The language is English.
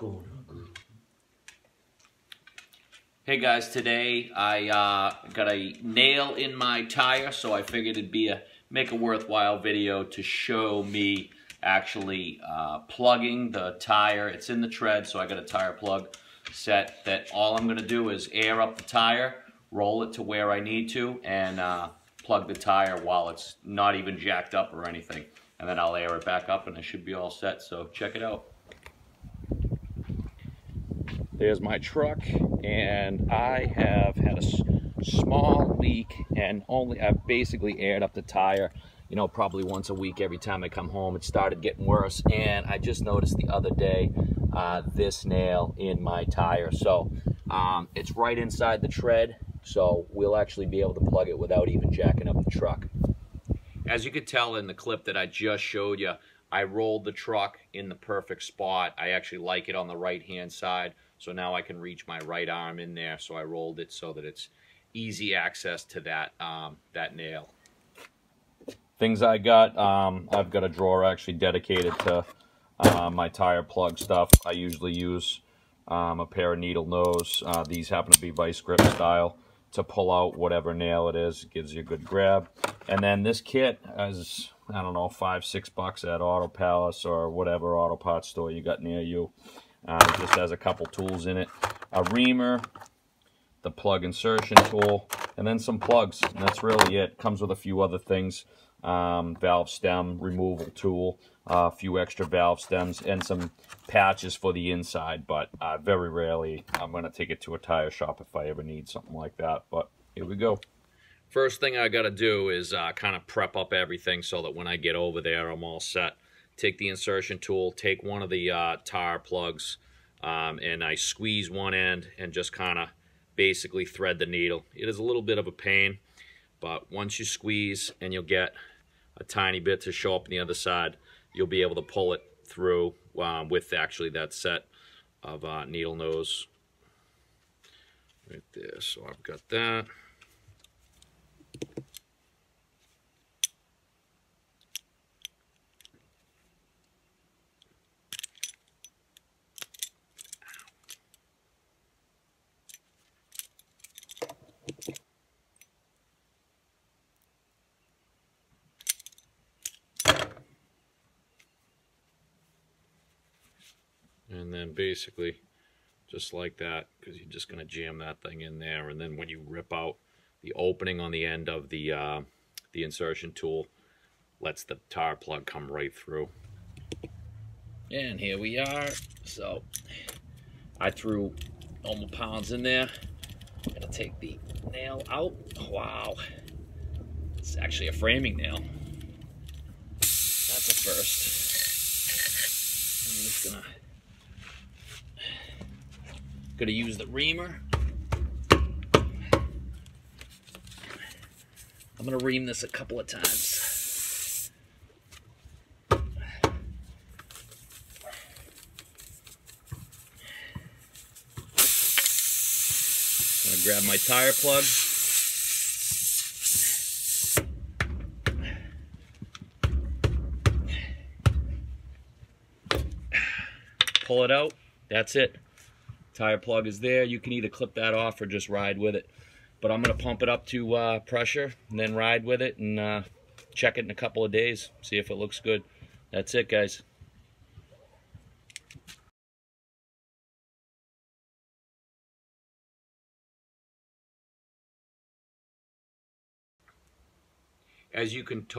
going on? Hey guys, today I got a nail in my tire, so I figured it'd make a worthwhile video to show me actually plugging the tire. It's in the tread, so I got a tire plug set that all I'm going to do is air up the tire, roll it to where I need to, and plug the tire while it's not even jacked up or anything. And then I'll air it back up and it should be all set, so check it out. There's my truck, and I have had a small leak, and I've basically aired up the tire, you know, probably once a week every time I come home. It started getting worse, and I just noticed the other day this nail in my tire. So it's right inside the tread, so we'll actually be able to plug it without even jacking up the truck. As you could tell in the clip that I just showed you, I rolled the truck in the perfect spot. I actually like it on the right-hand side, so now I can reach my right arm in there. So I rolled it so that it's easy access to that that nail. Things I got, I've got a drawer actually dedicated to my tire plug stuff. I usually use a pair of needle nose. These happen to be vice grip style, to pull out whatever nail it is. It gives you a good grab. And then this kit is, I don't know, $5-6 at Auto Palace or whatever auto parts store you got near you. It just has a couple tools in it. A reamer, the plug insertion tool, and then some plugs. And that's really it. Comes with a few other things. Valve stem removal tool, a few extra valve stems, and some patches for the inside. But very rarely I'm going to take it to a tire shop if I ever need something like that. But here we go. First thing I got to do is kind of prep up everything so that when I get over there I'm all set. Take the insertion tool, take one of the tire plugs, and I squeeze one end and just kind of basically thread the needle. It is a little bit of a pain, but once you squeeze and you'll get a tiny bit to show up on the other side, you'll be able to pull it through with actually that set of needle nose right there. So I've got that. And then basically just like that, because you're just going to jam that thing in there, and then when you rip out the opening on the end of the insertion tool, lets the tire plug come right through. And here we are. So I threw normal pounds in there. I'm going to take the nail out. Wow, it's actually a framing nail. That's a first. I'm just gonna use the reamer. I'm gonna ream this a couple of times. I'm gonna grab my tire plug. Pull it out. That's it. Tire plug is there. You can either clip that off or just ride with it. But I'm going to pump it up to pressure and then ride with it and check it in a couple of days. See if it looks good. That's it, guys. As you could